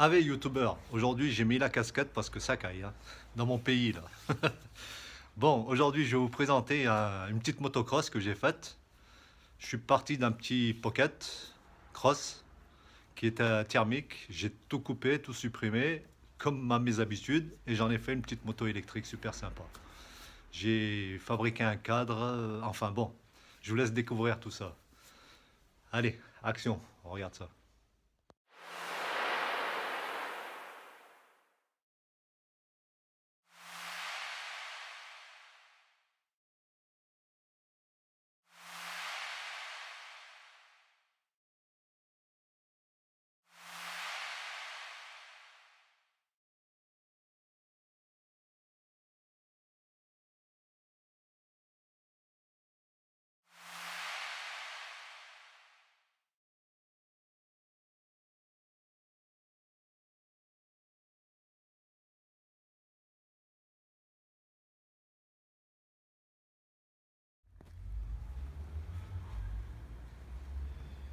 Ave youtubeur, aujourd'hui j'ai mis la casquette parce que ça caille, hein, dans mon pays là. Bon, aujourd'hui je vais vous présenter une petite motocross que j'ai faite. Je suis parti d'un petit pocket cross qui était thermique. J'ai tout coupé, tout supprimé, comme à mes habitudes, et j'en ai fait une petite moto électrique super sympa. J'ai fabriqué un cadre, enfin bon, je vous laisse découvrir tout ça. Allez, action, on regarde ça.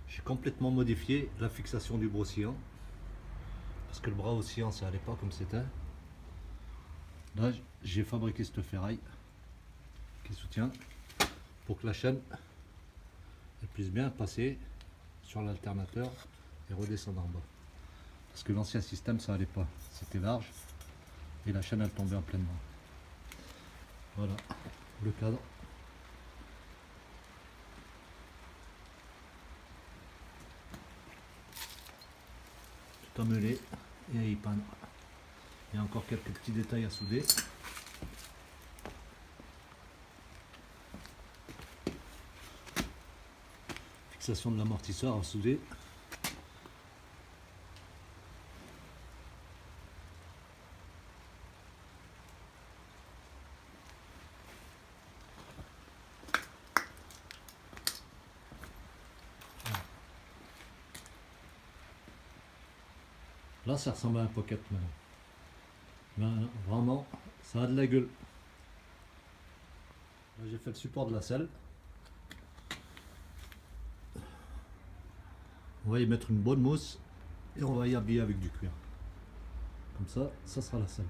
J'ai complètement modifié la fixation du bras oscillant parce que le bras oscillant ça allait pas comme c'était. Là j'ai fabriqué cette ferraille qui soutient pour que la chaîne elle puisse bien passer sur l'alternateur et redescendre en bas. Parce que l'ancien système ça allait pas, c'était large et la chaîne elle tombait en pleine main. Voilà le cadre. Tout à meuler et à y peindre. Il y a encore quelques petits détails à souder. Fixation de l'amortisseur à souder. Là ça ressemble à un pocket maintenant. Mais vraiment ça a de la gueule. Là j'ai fait le support de la selle. On va y mettre une bonne mousse et on va y habiller avec du cuir. Comme ça sera la selle.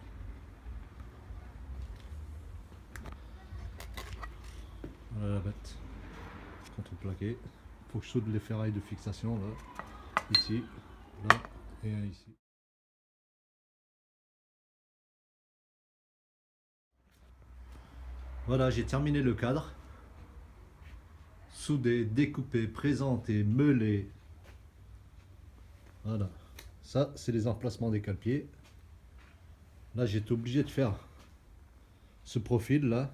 Voilà la bête. Contreplaqué. Il faut que je soude les ferrailles de fixation là, ici, là et ici. Voilà, j'ai terminé le cadre. Soudé, découpé, présenté, meulé. Voilà. Ça, c'est les emplacements des cale-pieds. Là, j'étais obligé de faire ce profil là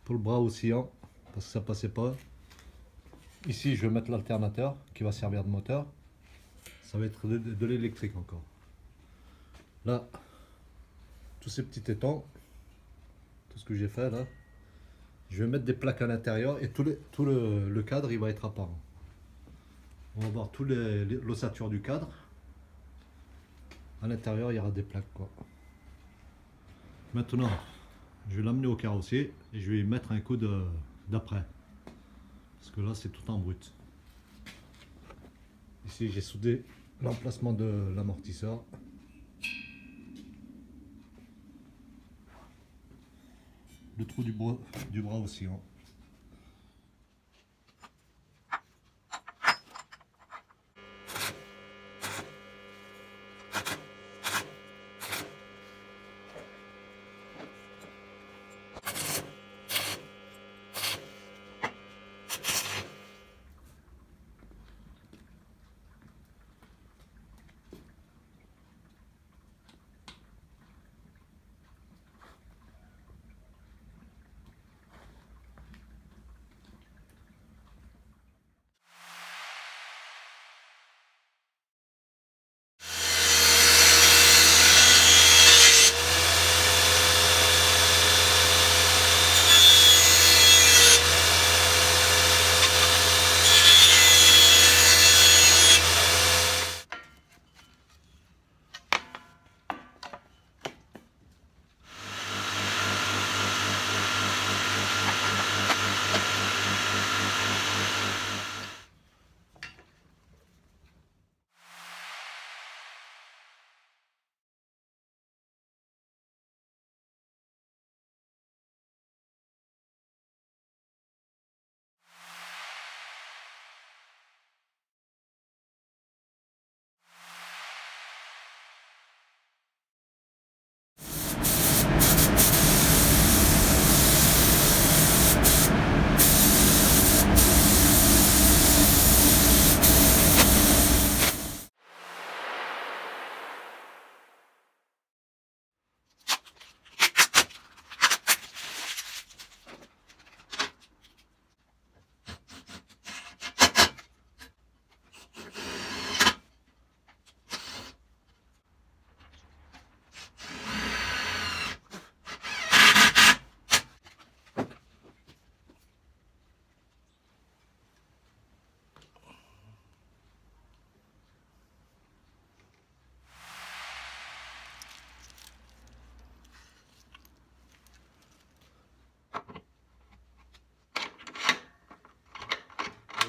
pour le bras oscillant parce que ça passait pas. Ici, je vais mettre l'alternateur qui va servir de moteur. Ça va être de l'électrique encore. Là, tous ces petits étangs, tout ce que j'ai fait là, je vais mettre des plaques à l'intérieur et tout le cadre il va être apparent. On va voir toute l'ossature du cadre. À l'intérieur, il y aura des plaques quoi. Maintenant, je vais l'amener au carrossier et je vais y mettre un coup d'après. Parce que là, c'est tout en brut. Ici, j'ai soudé l'emplacement de l'amortisseur. Le trou du bras oscillant.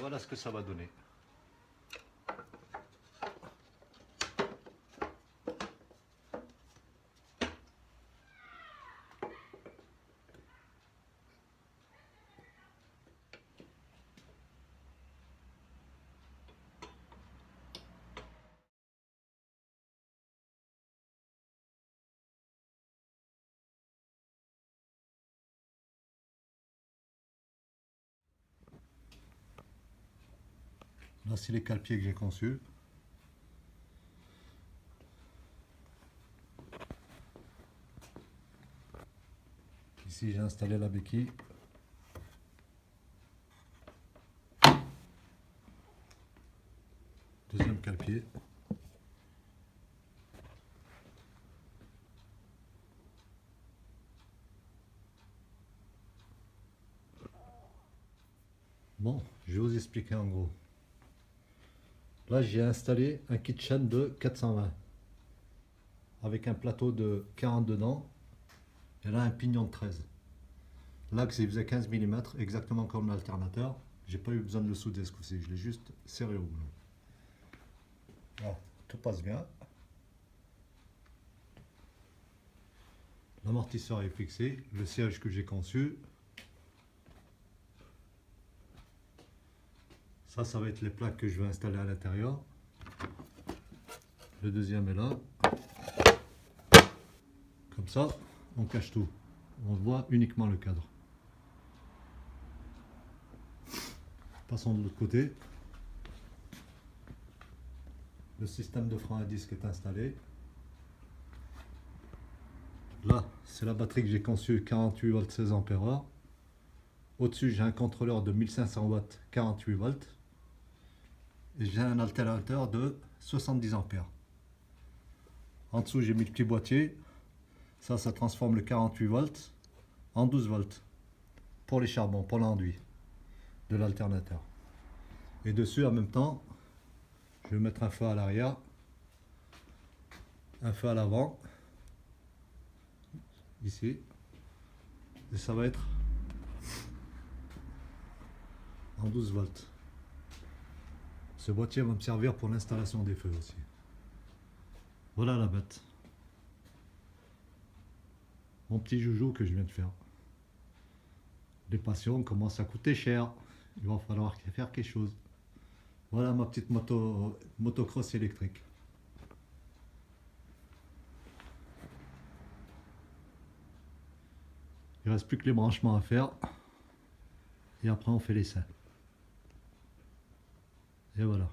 Voilà ce que ça va donner. Là, c'est les cale-pieds que j'ai conçus. Ici, j'ai installé la béquille. Deuxième cale-pied. Bon, je vais vous expliquer en gros. Là, j'ai installé un kitchen de 420 avec un plateau de 40 dedans et là un pignon de 13. L'axe il faisait 15 mm, exactement comme l'alternateur. J'ai pas eu besoin de le souder ce coup-ci, je l'ai juste serré au boulot. Voilà, tout passe bien. L'amortisseur est fixé, le siège que j'ai conçu. Ça va être les plaques que je vais installer à l'intérieur. Le deuxième est là. Comme ça, on cache tout. On voit uniquement le cadre. Passons de l'autre côté. Le système de frein à disque est installé. Là, c'est la batterie que j'ai conçue, 48 volts 16 ampères. Au-dessus, j'ai un contrôleur de 1500 watts, 48 volts. Et j'ai un alternateur de 70 ampères. En dessous, j'ai mis le petit boîtier. Ça transforme le 48 volts en 12 volts pour les charbons, pour l'enduit de l'alternateur. Et dessus, en même temps, je vais mettre un feu à l'arrière, un feu à l'avant, ici. Et ça va être en 12 volts. Ce boîtier va me servir pour l'installation des feux aussi. Voilà la bête. Mon petit joujou que je viens de faire. Les passions commencent à coûter cher. Il va falloir faire quelque chose. Voilà ma petite motocross électrique. Il ne reste plus que les branchements à faire. Et après on fait l'essai. Et voilà.